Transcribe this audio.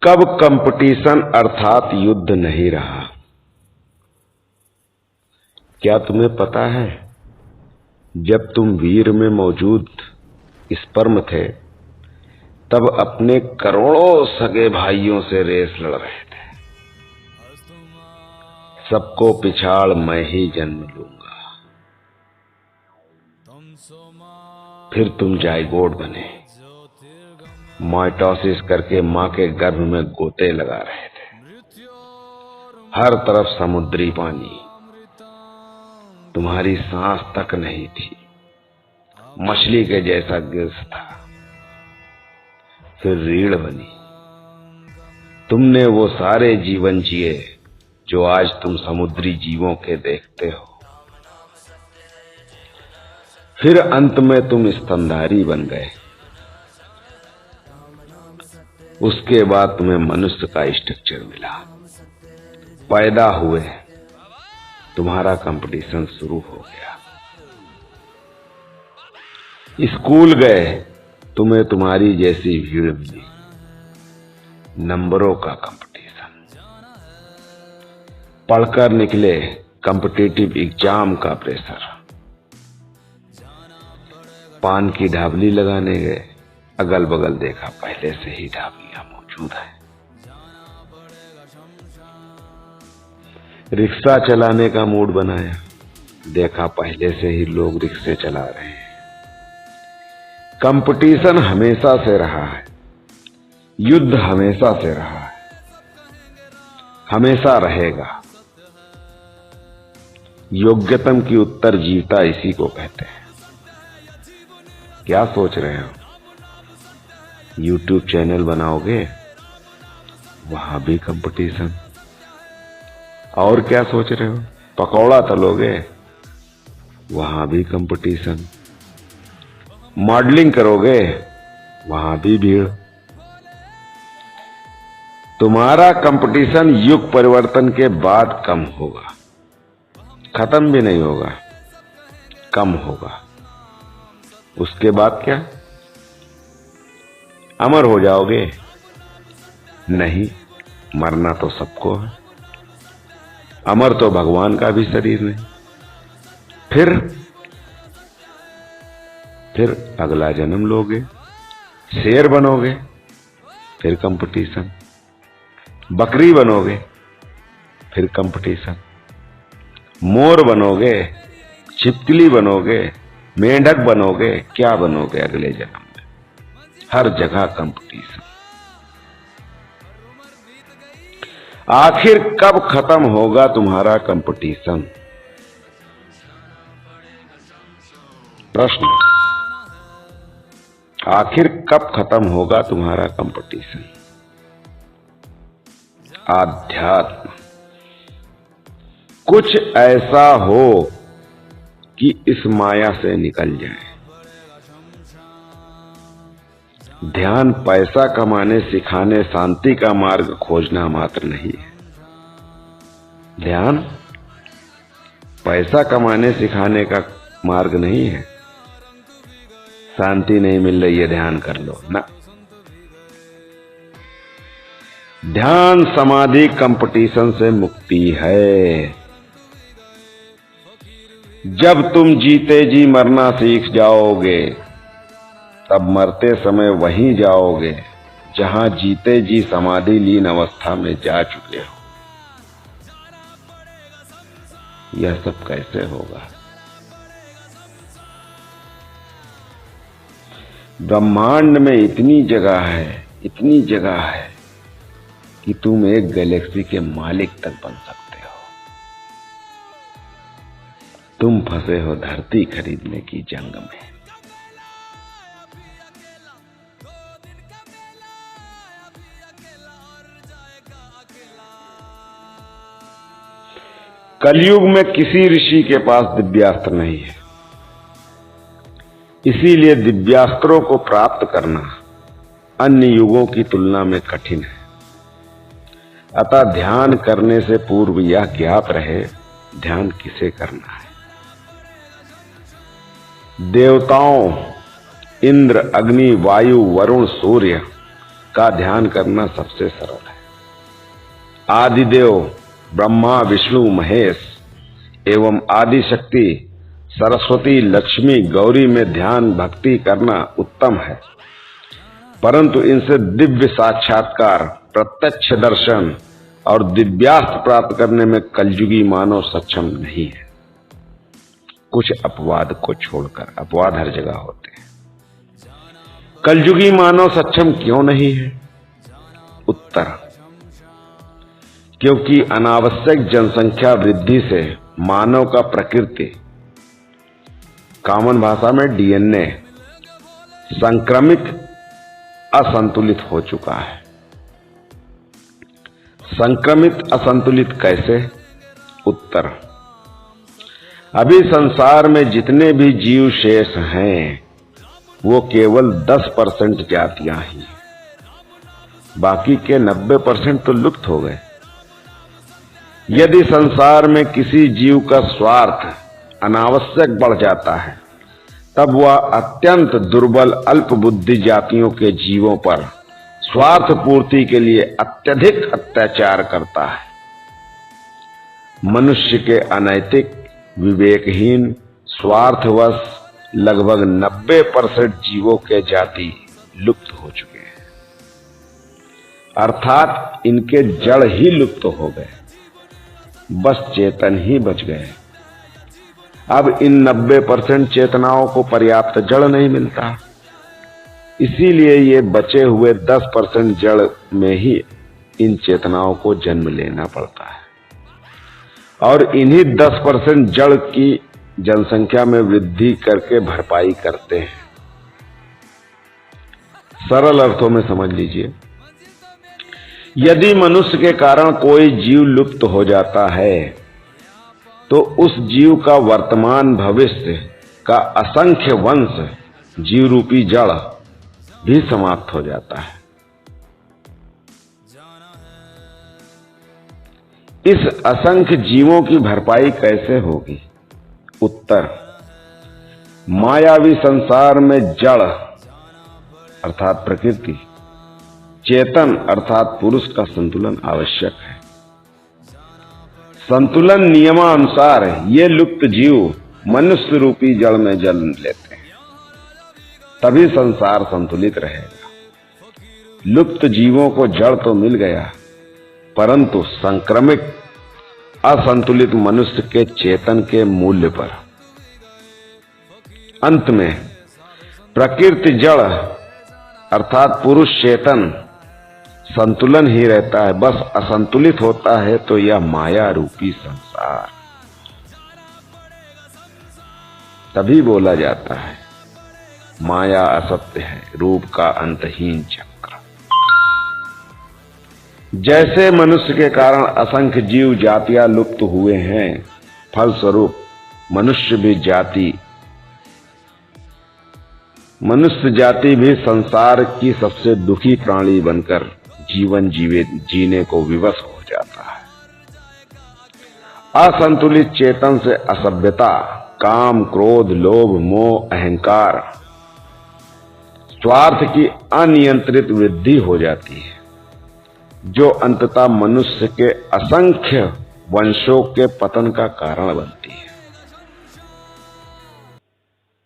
कब कंपटीशन अर्थात युद्ध नहीं रहा? क्या तुम्हें पता है, जब तुम वीर में मौजूद स्पर्म थे तब अपने करोड़ों सगे भाइयों से रेस लड़ रहे थे। सबको पिछाड़ मैं ही जन्म लूंगा। फिर तुम जाइगोट बने, माइटोसिस करके मां के गर्भ में गोते लगा रहे थे। हर तरफ समुद्री पानी, तुम्हारी सांस तक नहीं थी, मछली के जैसा गिल्स था। फिर रीढ़ बनी, तुमने वो सारे जीवन जिए जो आज तुम समुद्री जीवों के देखते हो। फिर अंत में तुम स्तनधारी बन गए। उसके बाद तुम्हें मनुष्य का स्ट्रक्चर मिला। पैदा हुए, तुम्हारा कंपटीशन शुरू हो गया। स्कूल गए, तुम्हें तुम्हारी जैसी भीड़ मिली। नंबरों का कंपटीशन। पढ़कर निकले, कॉम्पिटिटिव एग्जाम का प्रेशर। पान की ढाबली लगाने गए, अगल बगल देखा पहले से ही ढाबलियां मौजूद है। रिक्शा चलाने का मूड बनाया, देखा पहले से ही लोग रिक्शे चला रहे हैं। कंपटीशन हमेशा से रहा है, युद्ध हमेशा से रहा है, हमेशा रहेगा। योग्यतम की उत्तर जीता इसी को कहते हैं। क्या सोच रहे हो? YouTube चैनल बनाओगे, वहां भी कंपटीशन। और क्या सोच रहे हो? पकौड़ा तलोगे, वहां भी कंपटीशन। मॉडलिंग करोगे, वहां भी भीड़। तुम्हारा कंपटीशन युग परिवर्तन के बाद कम होगा, खत्म भी नहीं होगा, कम होगा। उसके बाद क्या? अमर हो जाओगे? नहीं, मरना तो सबको है। अमर तो भगवान का भी शरीर नहीं। फिर अगला जन्म लोगे, शेर बनोगे, फिर कंपटीशन। बकरी बनोगे, फिर कंपटीशन। मोर बनोगे, छिपकली बनोगे, मेंढक बनोगे, क्या बनोगे अगले जन्म में? हर जगह कंपटीशन। आखिर कब खत्म होगा तुम्हारा कंपटीशन? प्रश्न, आखिर कब खत्म होगा तुम्हारा कंपटीशन? आध्यात्म। कुछ ऐसा हो कि इस माया से निकल जाए। ध्यान पैसा कमाने सिखाने शांति का मार्ग खोजना मात्र नहीं है। ध्यान पैसा कमाने सिखाने का मार्ग नहीं है। शांति नहीं मिल रही है, ध्यान कर लो ना। ध्यान समाधि कंपटीशन से मुक्ति है। जब तुम जीते जी मरना सीख जाओगे, तब मरते समय वहीं जाओगे जहां जीते जी समाधि लीन अवस्था में जा चुके हो। यह सब कैसे होगा? ब्रह्मांड में इतनी जगह है, इतनी जगह है कि तुम एक गैलेक्सी के मालिक तक बन सकते हो। तुम फंसे हो धरती खरीदने की जंग में। कलयुग में किसी ऋषि के पास दिव्यास्त्र नहीं है, इसीलिए दिव्यास्त्रों को प्राप्त करना अन्य युगों की तुलना में कठिन है। अतः ध्यान करने से पूर्व यह ज्ञात रहे, ध्यान किसे करना है। देवताओं इंद्र, अग्नि, वायु, वरुण, सूर्य का ध्यान करना सबसे सरल है। आदिदेव ब्रह्मा विष्णु महेश एवं आदि शक्ति सरस्वती लक्ष्मी गौरी में ध्यान भक्ति करना उत्तम है, परंतु इनसे दिव्य साक्षात्कार, प्रत्यक्ष दर्शन और दिव्यास्त्र प्राप्त करने में कलयुगी मानव सक्षम नहीं है। कुछ अपवाद को छोड़कर, अपवाद हर जगह होते हैं। कलयुगी मानव सक्षम क्यों नहीं है? उत्तर, क्योंकि अनावश्यक जनसंख्या वृद्धि से मानव का प्रकृति, कॉमन भाषा में डीएनए, संक्रमित असंतुलित हो चुका है। संक्रमित असंतुलित कैसे? उत्तर, अभी संसार में जितने भी जीव शेष हैं वो केवल 10% जातियां ही, बाकी के 90% तो लुप्त हो गए। यदि संसार में किसी जीव का स्वार्थ अनावश्यक बढ़ जाता है, तब वह अत्यंत दुर्बल अल्प बुद्धि जातियों के जीवों पर स्वार्थ पूर्ति के लिए अत्यधिक अत्याचार करता है। मनुष्य के अनैतिक, विवेकहीन, स्वार्थवश लगभग 90% जीवों के जाति लुप्त हो चुके हैं, अर्थात इनके जड़ ही लुप्त हो गए, बस चेतन ही बच गए। अब इन 90% चेतनाओं को पर्याप्त जड़ नहीं मिलता, इसीलिए ये बचे हुए 10% जड़ में ही इन चेतनाओं को जन्म लेना पड़ता है और इन्हीं 10% जड़ की जनसंख्या में वृद्धि करके भरपाई करते हैं। सरल अर्थों में समझ लीजिए, यदि मनुष्य के कारण कोई जीव लुप्त हो जाता है तो उस जीव का वर्तमान भविष्य का असंख्य वंश, जीव रूपी जड़ भी समाप्त हो जाता है। इस असंख्य जीवों की भरपाई कैसे होगी? उत्तर, मायावी संसार में जड़ अर्थात प्रकृति, चेतन अर्थात पुरुष का संतुलन आवश्यक है। संतुलन नियमानुसार ये लुप्त जीव मनुष्य रूपी जड़ में जन्म लेते हैं, तभी संसार संतुलित रहेगा। लुप्त जीवों को जड़ तो मिल गया, परंतु संक्रमित असंतुलित मनुष्य के चेतन के मूल्य पर। अंत में प्रकृति जड़ अर्थात पुरुष चेतन संतुलन ही रहता है, बस असंतुलित होता है तो यह माया रूपी संसार। तभी बोला जाता है माया असत्य है, रूप का अंतहीन चक्र। जैसे मनुष्य के कारण असंख्य जीव जातियां लुप्त हुए हैं, फलस्वरूप मनुष्य जाति भी संसार की सबसे दुखी प्राणी बनकर जीवन जीने को विवश हो जाता है। असंतुलित चेतन से असभ्यता, काम, क्रोध, लोभ, मोह, अहंकार, स्वार्थ की अनियंत्रित वृद्धि हो जाती है, जो अंततः मनुष्य के असंख्य वंशों के पतन का कारण बनती है।